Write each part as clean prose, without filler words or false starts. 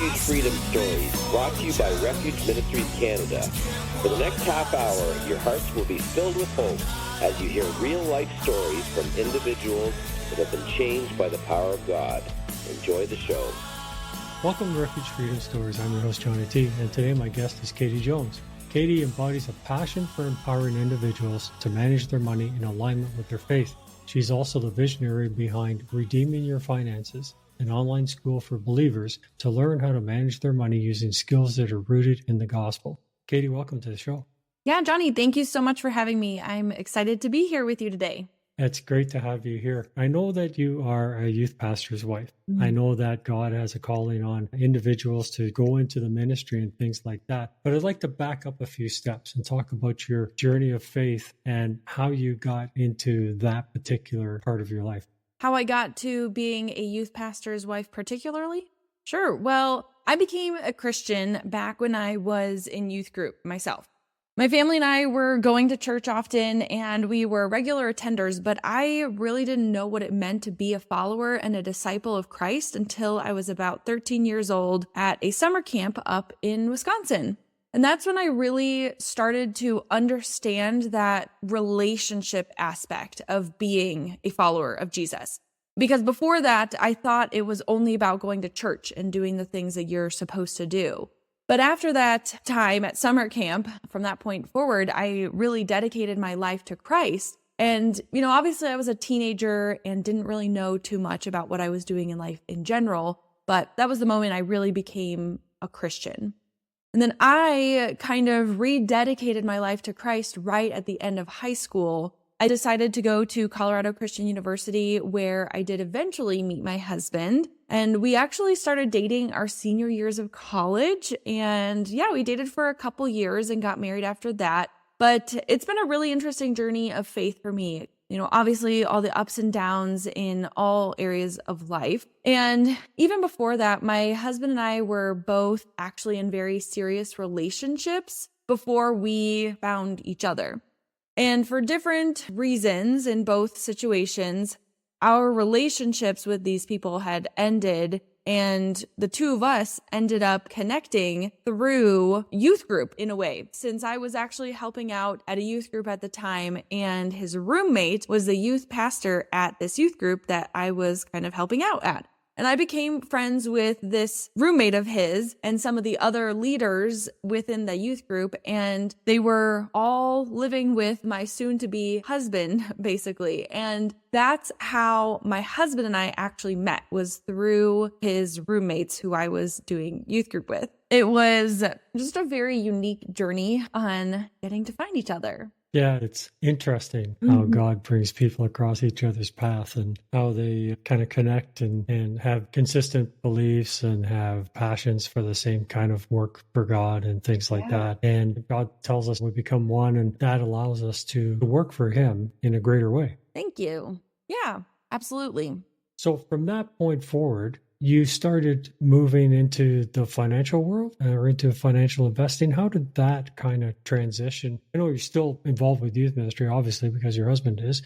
Refuge Freedom Stories, brought to you by Refuge Ministries Canada. For the next half hour, your hearts will be filled with hope as you hear real-life stories from individuals that have been changed by the power of God. Enjoy the show. Welcome to Refuge Freedom Stories. I'm your host, Johnny T, and today my guest is Katie Jones. Katie embodies a passion for empowering individuals to manage their money in alignment with their faith. She's also the visionary behind Redeeming Your Finances, an online school for believers to learn how to manage their money using skills that are rooted in the gospel. Katie, welcome to the show. Yeah, Johnny, thank you so much for having me. I'm excited to be here with you today. It's great to have you here. I know that you are a youth pastor's wife. Mm-hmm. I know that God has a calling on individuals to go into the ministry and things like that. But I'd like to back up a few steps and talk about your journey of faith and how you got into that particular part of your life. How I got to being a youth pastor's wife particularly? Sure. Well, I became a Christian back when I was in youth group myself. My family and I were going to church often, and we were regular attenders, but I really didn't know what it meant to be a follower and a disciple of Christ until I was about 13 years old at a summer camp up in Wisconsin. And that's when I really started to understand that relationship aspect of being a follower of Jesus. Because before that, I thought it was only about going to church and doing the things that you're supposed to do. But after that time at summer camp, from that point forward, I really dedicated my life to Christ. And, obviously I was a teenager and didn't really know too much about what I was doing in life in general. But that was the moment I really became a Christian. And then I kind of rededicated my life to Christ right at the end of high school. I decided to go to Colorado Christian University, where I did eventually meet my husband. And we actually started dating our senior years of college. And we dated for a couple years and got married after that. But it's been a really interesting journey of faith for me. Obviously all the ups and downs in all areas of life. And even before that, my husband and I were both actually in very serious relationships before we found each other. And for different reasons in both situations, our relationships with these people had ended, and the two of us ended up connecting through youth group in a way, since I was actually helping out at a youth group at the time, and his roommate was the youth pastor at this youth group that I was kind of helping out at. And I became friends with this roommate of his and some of the other leaders within the youth group. And they were all living with my soon-to-be husband, basically. And that's how my husband and I actually met, was through his roommates who I was doing youth group with. It was just a very unique journey on getting to find each other. Yeah, it's interesting how God brings people across each other's path and how they kind of connect and have consistent beliefs and have passions for the same kind of work for God and things like that. And God tells us we become one, and that allows us to work for Him in a greater way. Thank you. Yeah, absolutely. So from that point forward, you started moving into the financial world or into financial investing. How did that kind of transition? I know you're still involved with youth ministry, obviously, because your husband is,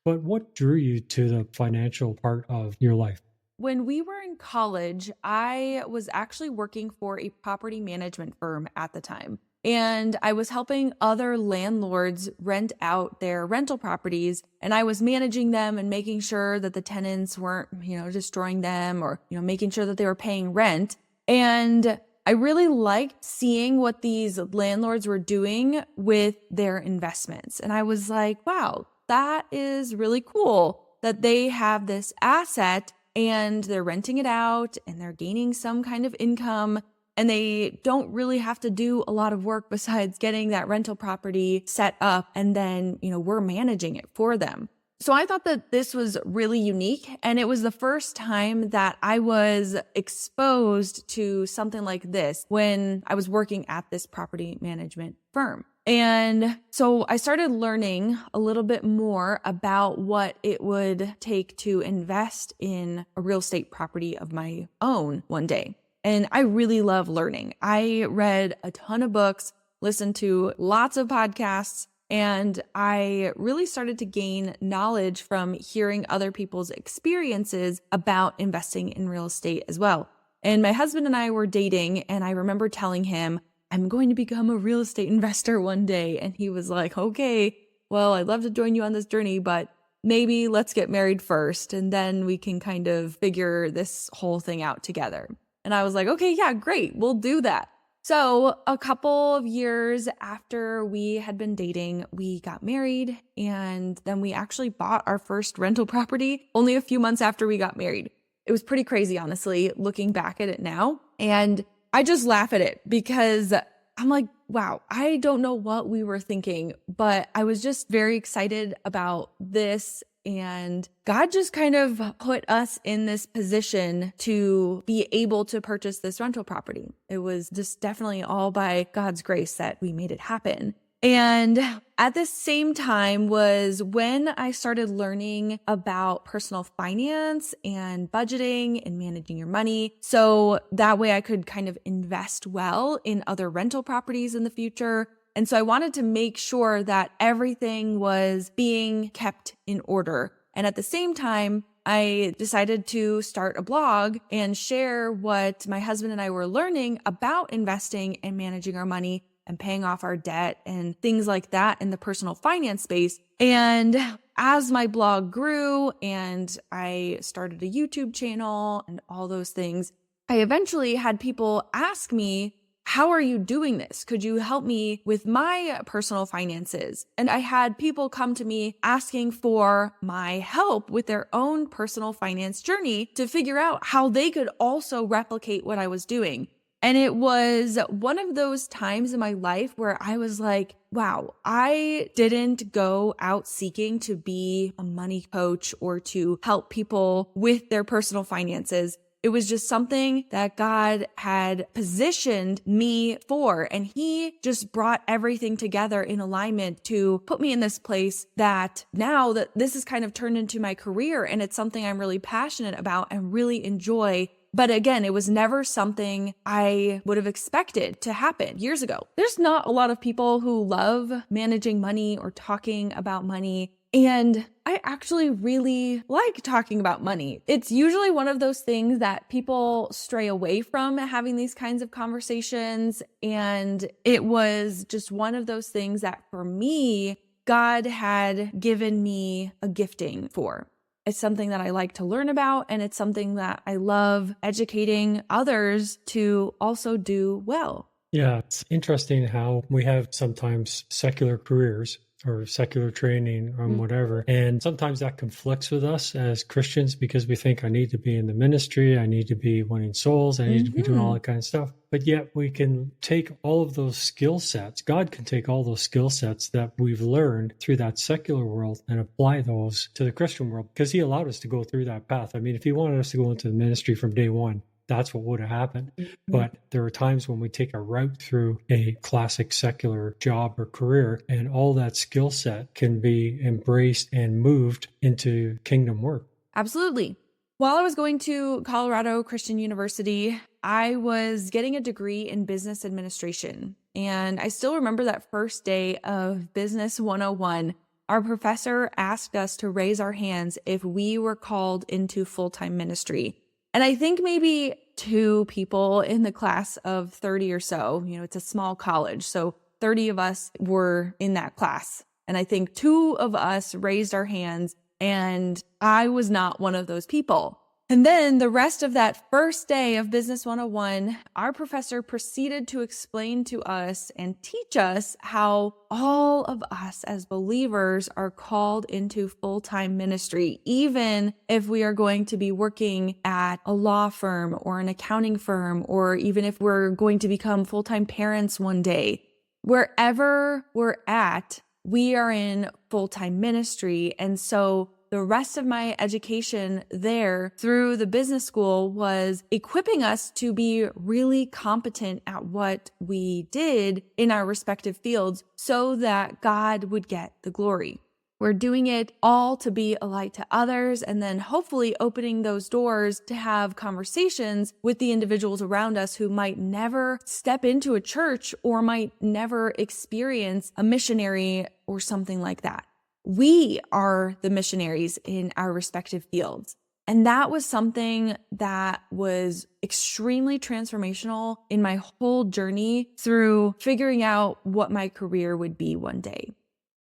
but what drew you to the financial part of your life? When we were in college, I was actually working for a property management firm at the time. And I was helping other landlords rent out their rental properties, and I was managing them and making sure that the tenants weren't, destroying them or, making sure that they were paying rent. And I really liked seeing what these landlords were doing with their investments. And I was like, wow, that is really cool that they have this asset and they're renting it out and they're gaining some kind of income. And they don't really have to do a lot of work besides getting that rental property set up. And then, we're managing it for them. So I thought that this was really unique. And it was the first time that I was exposed to something like this when I was working at this property management firm. And so I started learning a little bit more about what it would take to invest in a real estate property of my own one day. And I really love learning. I read a ton of books, listened to lots of podcasts, and I really started to gain knowledge from hearing other people's experiences about investing in real estate as well. And my husband and I were dating, and I remember telling him, I'm going to become a real estate investor one day. And he was like, okay, well, I'd love to join you on this journey, but maybe let's get married first, and then we can kind of figure this whole thing out together. And I was like, okay, yeah, great, we'll do that. So a couple of years after we had been dating, we got married, and then we actually bought our first rental property only a few months after we got married. It was pretty crazy, honestly, looking back at it now. And I just laugh at it because I'm like, wow, I don't know what we were thinking, but I was just very excited about this. And God just kind of put us in this position to be able to purchase this rental property. It was just definitely all by God's grace that we made it happen. And at the same time was when I started learning about personal finance and budgeting and managing your money. So that way I could kind of invest well in other rental properties in the future. And so I wanted to make sure that everything was being kept in order. And at the same time, I decided to start a blog and share what my husband and I were learning about investing and managing our money and paying off our debt and things like that in the personal finance space. And as my blog grew and I started a YouTube channel and all those things, I eventually had people ask me, how are you doing this? Could you help me with my personal finances? And I had people come to me asking for my help with their own personal finance journey to figure out how they could also replicate what I was doing. And it was one of those times in my life where I was like, wow, I didn't go out seeking to be a money coach or to help people with their personal finances. It was just something that God had positioned me for. And he just brought everything together in alignment to put me in this place that now that this has kind of turned into my career, and it's something I'm really passionate about and really enjoy. But again, it was never something I would have expected to happen years ago. There's not a lot of people who love managing money or talking about money. And I actually really like talking about money. It's usually one of those things that people stray away from having these kinds of conversations. And it was just one of those things that for me, God had given me a gifting for. It's something that I like to learn about, and it's something that I love educating others to also do well. Yeah, it's interesting how we have sometimes secular careers or secular training or whatever. And sometimes that conflicts with us as Christians because we think I need to be in the ministry, I need to be winning souls, I need to be doing all that kind of stuff. But yet we can take all of those skill sets, God can take all those skill sets that we've learned through that secular world and apply those to the Christian world because he allowed us to go through that path. I mean, if he wanted us to go into the ministry from day one, that's what would have happened. But there are times when we take a route through a classic secular job or career, and all that skill set can be embraced and moved into kingdom work. Absolutely. While I was going to Colorado Christian University, I was getting a degree in business administration. And I still remember that first day of Business 101. Our professor asked us to raise our hands if we were called into full-time ministry. And I think maybe 2 people in the class of 30 or so, it's a small college. So 30 of us were in that class. And I think 2 of us raised our hands, and I was not one of those people. And then the rest of that first day of Business 101, our professor proceeded to explain to us and teach us how all of us as believers are called into full-time ministry, even if we are going to be working at a law firm or an accounting firm, or even if we're going to become full-time parents one day. Wherever we're at, we are in full-time ministry. And so the rest of my education there through the business school was equipping us to be really competent at what we did in our respective fields so that God would get the glory. We're doing it all to be a light to others, and then hopefully opening those doors to have conversations with the individuals around us who might never step into a church or might never experience a missionary or something like that. We are the missionaries in our respective fields. And that was something that was extremely transformational in my whole journey through figuring out what my career would be one day.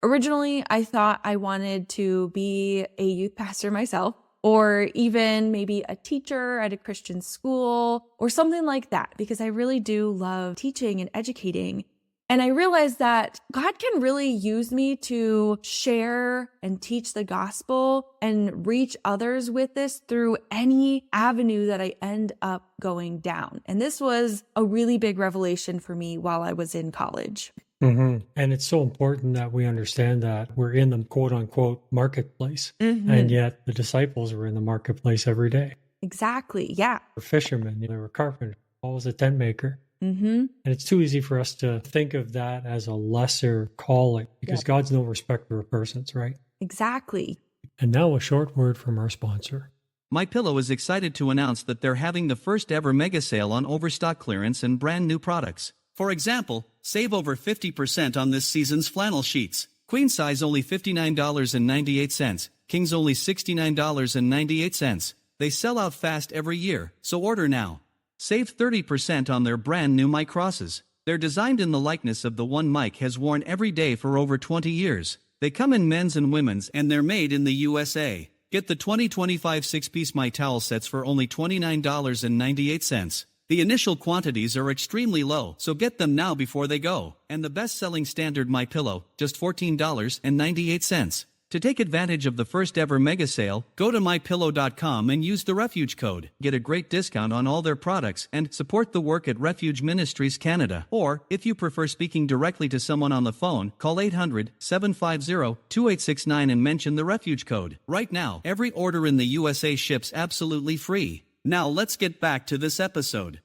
Originally, I thought I wanted to be a youth pastor myself, or even maybe a teacher at a Christian school or something like that, because I really do love teaching and educating. And I realized that God can really use me to share and teach the gospel and reach others with this through any avenue that I end up going down. And this was a really big revelation for me while I was in college. And it's so important that we understand that we're in the quote unquote marketplace. And yet the disciples were in the marketplace every day. Exactly. Yeah. They were fishermen, they were carpenters, Paul was a tent maker. Mm-hmm. And it's too easy for us to think of that as a lesser calling because God's no respecter of persons, right? Exactly. And now a short word from our sponsor. MyPillow is excited to announce that they're having the first ever mega sale on overstock clearance and brand new products. For example, save over 50% on this season's flannel sheets. Queen size only $59.98, king's only $69.98. They sell out fast every year, so order now. Save 30% on their brand new Mike Crosses. They're designed in the likeness of the one Mike has worn every day for over 20 years. They come in men's and women's and they're made in the USA. Get the 2025 6-piece My Towel sets for only $29.98. The initial quantities are extremely low, so get them now before they go. And the best-selling standard MyPillow, just $14.98. To take advantage of the first ever mega sale, go to mypillow.com and use the Refuge code. Get a great discount on all their products and support the work at Refuge Ministries Canada. Or, if you prefer speaking directly to someone on the phone, call 800-750-2869 and mention the Refuge code. Right now, every order in the USA ships absolutely free. Now let's get back to this episode.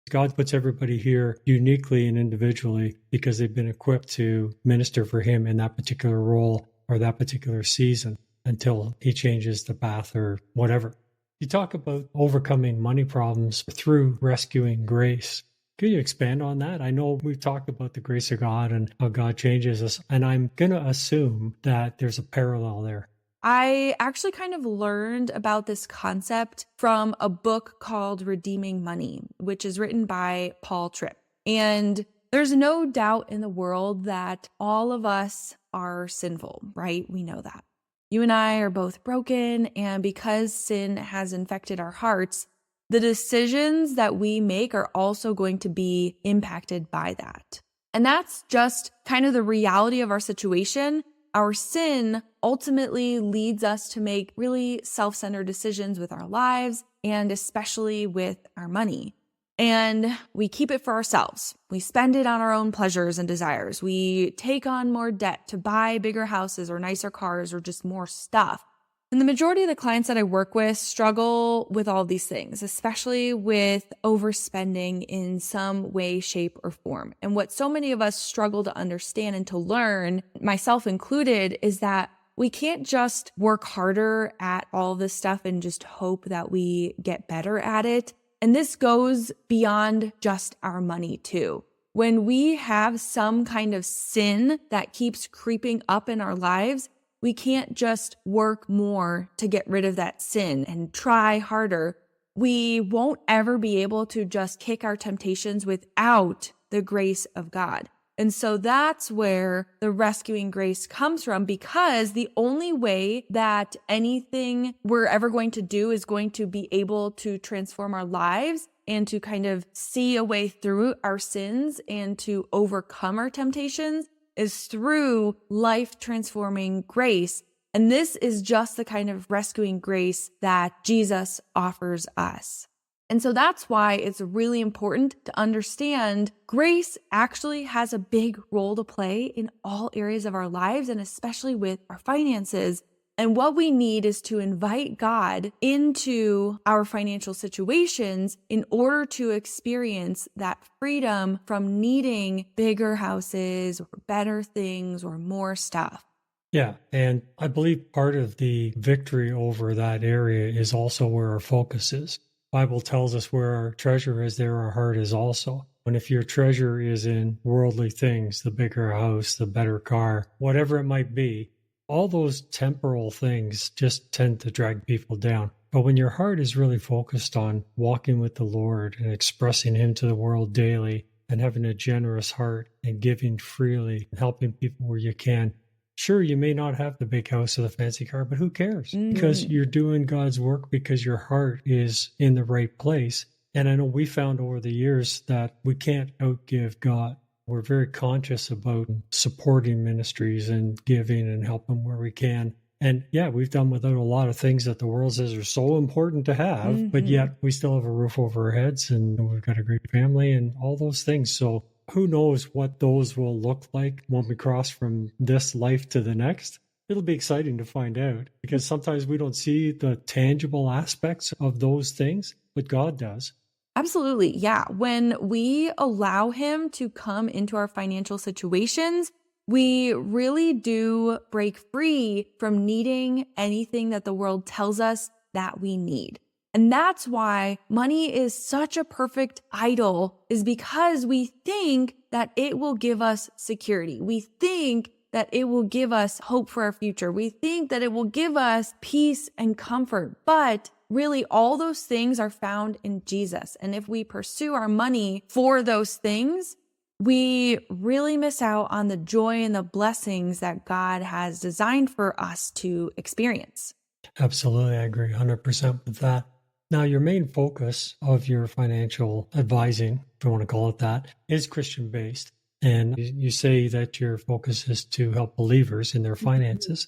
God puts everybody here uniquely and individually because they've been equipped to minister for Him in that particular role or that particular season until He changes the path or whatever. You talk about overcoming money problems through rescuing grace. Can you expand on that? I know we've talked about the grace of God and how God changes us, and I'm going to assume that there's a parallel there. I actually kind of learned about this concept from a book called Redeeming Money, which is written by Paul Tripp. And there's no doubt in the world that all of us are sinful, right? We know that. You and I are both broken, and because sin has infected our hearts, the decisions that we make are also going to be impacted by that. And that's just kind of the reality of our situation. Our sin ultimately leads us to make really self-centered decisions with our lives and especially with our money. And we keep it for ourselves. We spend it on our own pleasures and desires. We take on more debt to buy bigger houses or nicer cars or just more stuff. And the majority of the clients that I work with struggle with all these things, especially with overspending in some way, shape, or form. And what so many of us struggle to understand and to learn, myself included, is that we can't just work harder at all this stuff and just hope that we get better at it. And this goes beyond just our money too. When we have some kind of sin that keeps creeping up in our lives, we can't just work more to get rid of that sin and try harder. We won't ever be able to just kick our temptations without the grace of God. And so that's where the rescuing grace comes from, because the only way that anything we're ever going to do is going to be able to transform our lives and to kind of see a way through our sins and to overcome our temptations is through life-transforming grace. And this is just the kind of rescuing grace that Jesus offers us. And so that's why it's really important to understand grace actually has a big role to play in all areas of our lives, and especially with our finances. And what we need is to invite God into our financial situations in order to experience that freedom from needing bigger houses or better things or more stuff. Yeah, and I believe part of the victory over that area is also where our focus is. Bible tells us where our treasure is, there our heart is also. And if your treasure is in worldly things, the bigger house, the better car, whatever it might be, all those temporal things just tend to drag people down. But when your heart is really focused on walking with the Lord and expressing Him to the world daily and having a generous heart and giving freely and helping people where you can, sure, you may not have the big house or the fancy car, but who cares? Because you're doing God's work because your heart is in the right place. And I know we found over the years that we can't outgive God. We're very conscious about supporting ministries and giving and helping where we can. And yeah, we've done without a lot of things that the world says are so important to have, but yet we still have a roof over our heads and we've got a great family and all those things. So who knows what those will look like when we cross from this life to the next? It'll be exciting to find out because sometimes we don't see the tangible aspects of those things, but God does. Absolutely. Yeah. When we allow Him to come into our financial situations, we really do break free from needing anything that the world tells us that we need. And that's why money is such a perfect idol, is because we think that it will give us security. We think that it will give us hope for our future. We think that it will give us peace and comfort. But really, all those things are found in Jesus. And if we pursue our money for those things, we really miss out on the joy and the blessings that God has designed for us to experience. Absolutely. I agree 100% with that. Now, your main focus of your financial advising, if you want to call it that, is Christian-based. And you say that your focus is to help believers in their finances.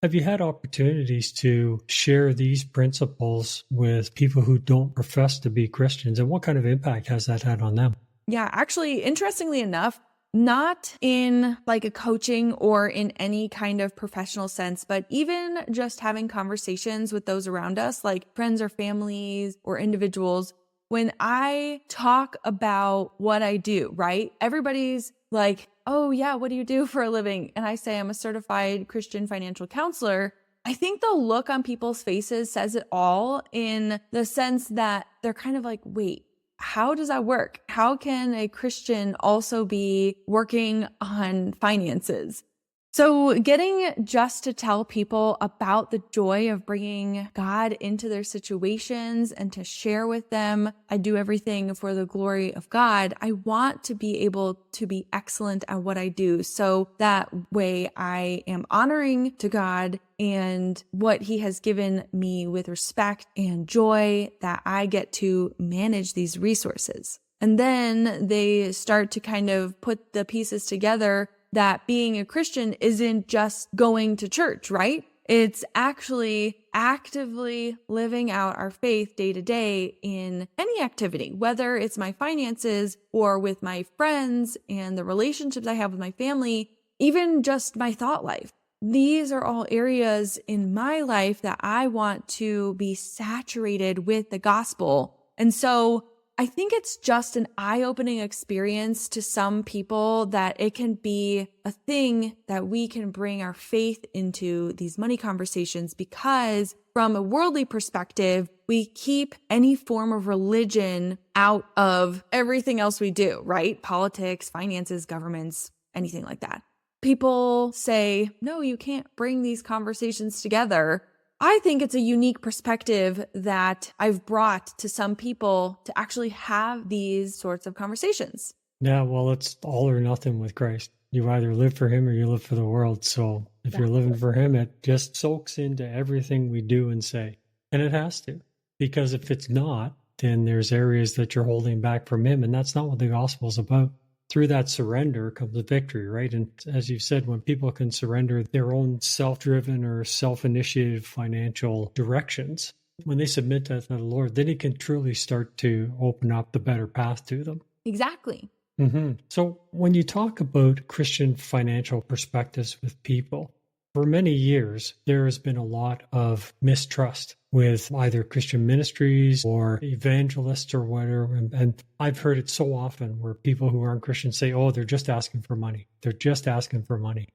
Have you had opportunities to share these principles with people who don't profess to be Christians? And what kind of impact has that had on them? Yeah, actually, interestingly enough, not in like a coaching or in any kind of professional sense, but even just having conversations with those around us, like friends or families or individuals, when I talk about what I do, right? Everybody's like, oh yeah, what do you do for a living? And I say I'm a certified Christian financial counselor. I think the look on people's faces says it all, in the sense that they're kind of like, wait, how does that work? How can a Christian also be working on finances? So getting just to tell people about the joy of bringing God into their situations and to share with them, I do everything for the glory of God. I want to be able to be excellent at what I do, so that way I am honoring to God and what He has given me with respect and joy, that I get to manage these resources. And then they start to kind of put the pieces together that being a Christian isn't just going to church, right? It's actually actively living out our faith day to day in any activity, whether it's my finances or with my friends and the relationships I have with my family, even just my thought life. These are all areas in my life that I want to be saturated with the gospel. And so I think it's just an eye-opening experience to some people that it can be a thing that we can bring our faith into these money conversations, because from a worldly perspective, we keep any form of religion out of everything else we do, right? Politics, finances, governments, anything like that. People say, no, you can't bring these conversations together. I think it's a unique perspective that I've brought to some people to actually have these sorts of conversations. Yeah, well, it's all or nothing with Christ. You either live for Him or you live for the world. So if you're living for Him, it just soaks into everything we do and say. And it has to, because if it's not, then there's areas that you're holding back from Him. And that's not what the gospel is about. Through that surrender comes the victory, right? And as you said, when people can surrender their own self-driven or self-initiated financial directions, when they submit that to the Lord, then He can truly start to open up the better path to them. Exactly. So when you talk about Christian financial perspectives with people, for many years, there has been a lot of mistrust with either Christian ministries or evangelists or whatever. And I've heard it so often where people who aren't Christians say, oh, they're just asking for money. They're just asking for money.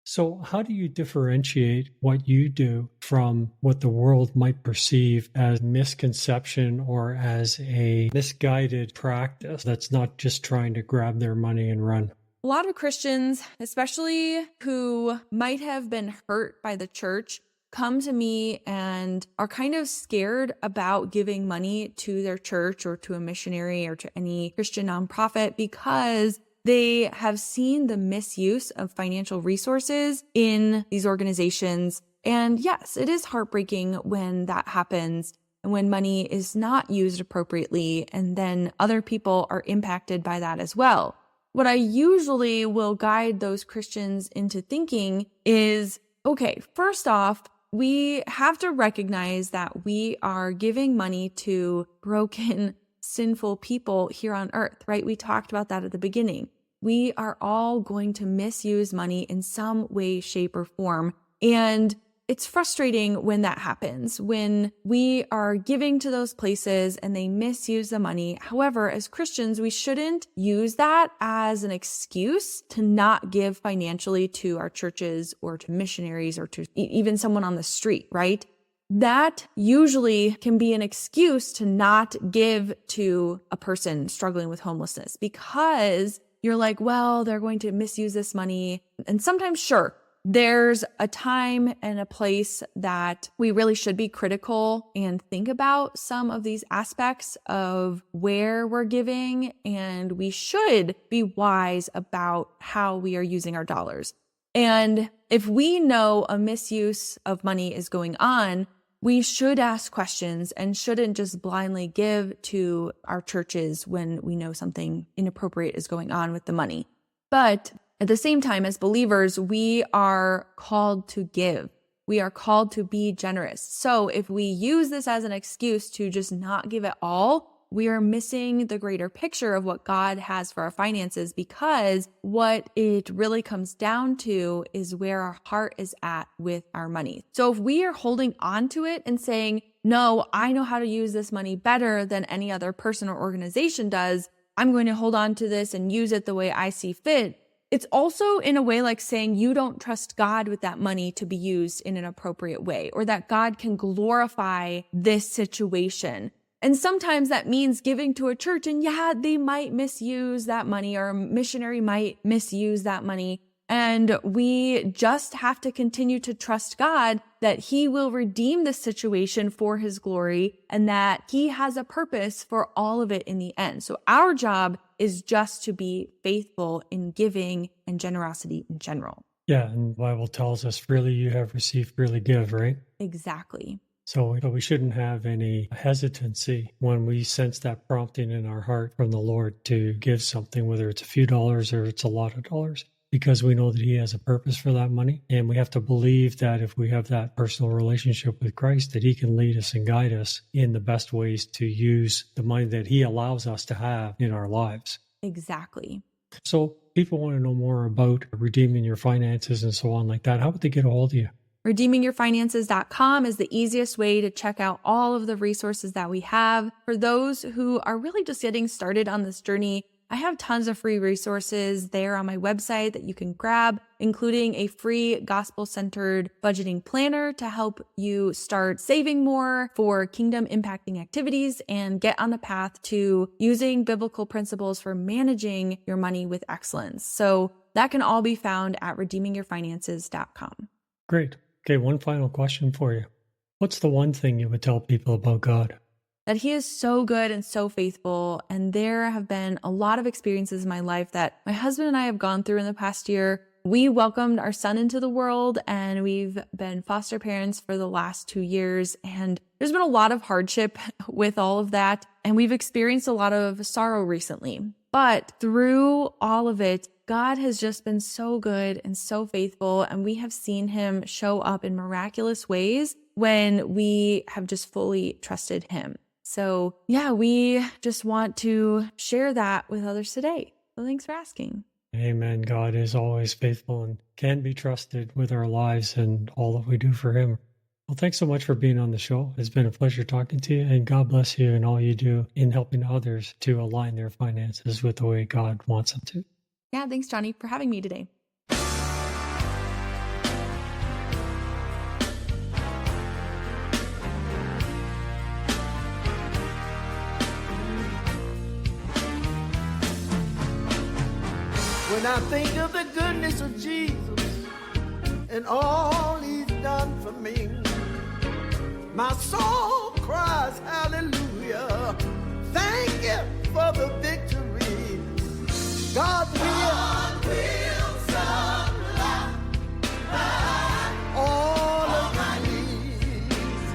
So how do you differentiate what you do from what the world might perceive as misconception or as a misguided practice that's not just trying to grab their money and run? A lot of Christians, especially who might have been hurt by the church, come to me and are kind of scared about giving money to their church or to a missionary or to any Christian nonprofit because they have seen the misuse of financial resources in these organizations. And yes, it is heartbreaking when that happens and when money is not used appropriately, and then other people are impacted by that as well. What I usually will guide those Christians into thinking is, okay, first off, we have to recognize that we are giving money to broken, sinful people here on earth, right? We talked about that at the beginning. We are all going to misuse money in some way, shape, or form. And it's frustrating when that happens, when we are giving to those places and they misuse the money. However, as Christians, we shouldn't use that as an excuse to not give financially to our churches or to missionaries or to even someone on the street, right? That usually can be an excuse to not give to a person struggling with homelessness because you're like, well, they're going to misuse this money. And sometimes, sure, there's a time and a place that we really should be critical and think about some of these aspects of where we're giving, and we should be wise about how we are using our dollars. And if we know a misuse of money is going on, we should ask questions and shouldn't just blindly give to our churches when we know something inappropriate is going on with the money. But at the same time, as believers, we are called to give. We are called to be generous. So if we use this as an excuse to just not give it all, we are missing the greater picture of what God has for our finances, because what it really comes down to is where our heart is at with our money. So if we are holding on to it and saying, no, I know how to use this money better than any other person or organization does, I'm going to hold on to this and use it the way I see fit. It's also in a way like saying you don't trust God with that money to be used in an appropriate way, or that God can glorify this situation. And sometimes that means giving to a church, and yeah, they might misuse that money, or a missionary might misuse that money. And we just have to continue to trust God that He will redeem this situation for His glory, and that He has a purpose for all of it in the end. So our job is just to be faithful in giving and generosity in general. Yeah, and the Bible tells us, freely you have received, freely give, right? Exactly. So we shouldn't have any hesitancy when we sense that prompting in our heart from the Lord to give something, whether it's a few dollars or it's a lot of dollars, because we know that He has a purpose for that money. And we have to believe that if we have that personal relationship with Christ, that He can lead us and guide us in the best ways to use the money that He allows us to have in our lives. Exactly. So people want to know more about redeeming your finances and so on like that. How would they get a hold of you? RedeemingYourFinances.com is the easiest way to check out all of the resources that we have. For those who are really just getting started on this journey, I have tons of free resources there on my website that you can grab, including a free gospel-centered budgeting planner to help you start saving more for kingdom-impacting activities and get on the path to using biblical principles for managing your money with excellence. So that can all be found at RedeemingYourFinances.com. Great. Okay, one final question for you. What's the one thing you would tell people about God? That He is so good and so faithful. And there have been a lot of experiences in my life that my husband and I have gone through in the past year. We welcomed our son into the world, and we've been foster parents for the last 2 years. And there's been a lot of hardship with all of that. And we've experienced a lot of sorrow recently. But through all of it, God has just been so good and so faithful. And we have seen Him show up in miraculous ways when we have just fully trusted Him. So yeah, we just want to share that with others today. So thanks for asking. Amen. God is always faithful and can be trusted with our lives and all that we do for Him. Well, thanks so much for being on the show. It's been a pleasure talking to you, and God bless you and all you do in helping others to align their finances with the way God wants them to. Yeah, thanks, Johnny, for having me today. When I think of the goodness of Jesus and all He's done for me, My soul cries hallelujah. Thank you for the victory. God will supply all of my needs.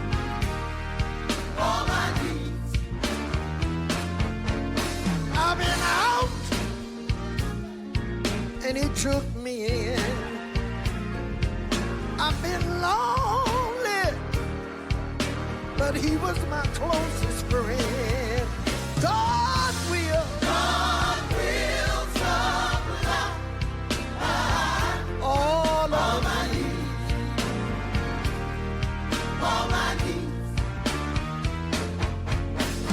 All my needs. I've been out and he took me in. I've been lonely, but he was my closest friend. God will supply all of my needs. All my needs.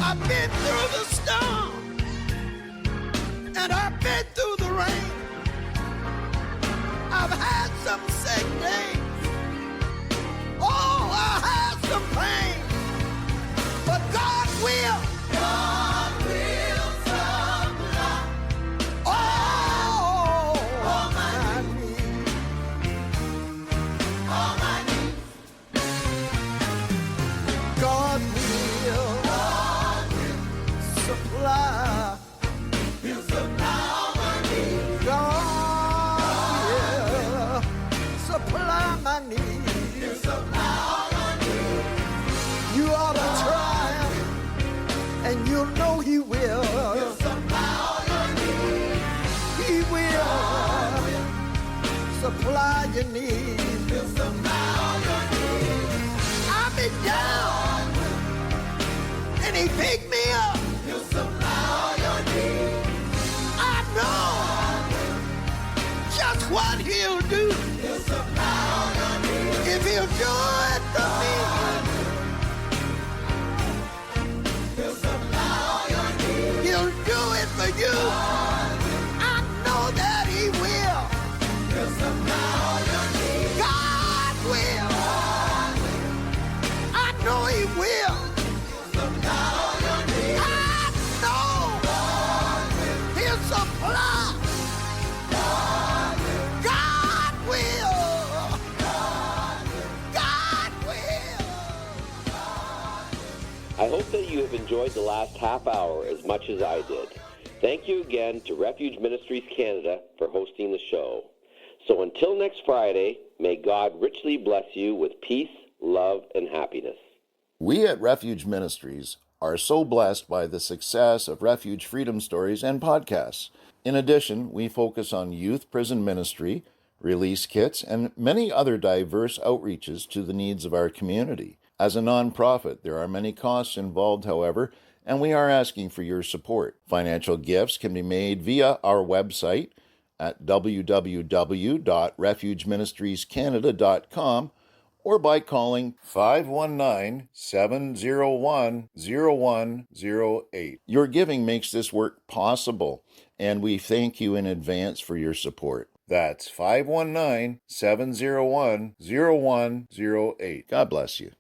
I've been through the storm, and I've been through the rain. I've had some sick days. Oh, I had some pain. But God will supply all my needs. All my needs. God will supply. He'll supply all my needs. God will supply my needs. He'll supply all my needs. You ought to try him, and you'll know he will. He'll supply all your needs. He will supply your needs. He'll supply all your needs. I've been down, and he picked me up. He'll supply all your needs. I know just what he'll do. He'll supply all your needs. If he'll do it for me, he'll supply all your needs. He'll do it for you. I know that he will. He'll supply all your needs. God will. I know he will. He'll supply all your needs. I know he'll supply. God will. God will. I hope that you have enjoyed the last half hour as much as I did. Thank you again to Refuge Ministries Canada for hosting the show. So until next Friday, may God richly bless you with peace, love, and happiness. We at Refuge Ministries are so blessed by the success of Refuge Freedom Stories and podcasts. In addition, we focus on youth prison ministry, release kits, and many other diverse outreaches to the needs of our community. As a nonprofit, there are many costs involved, however, and we are asking for your support. Financial gifts can be made via our website at www.refugeministriescanada.com or by calling 519-701-0108. Your giving makes this work possible, and we thank you in advance for your support. That's 519-701-0108. God bless you.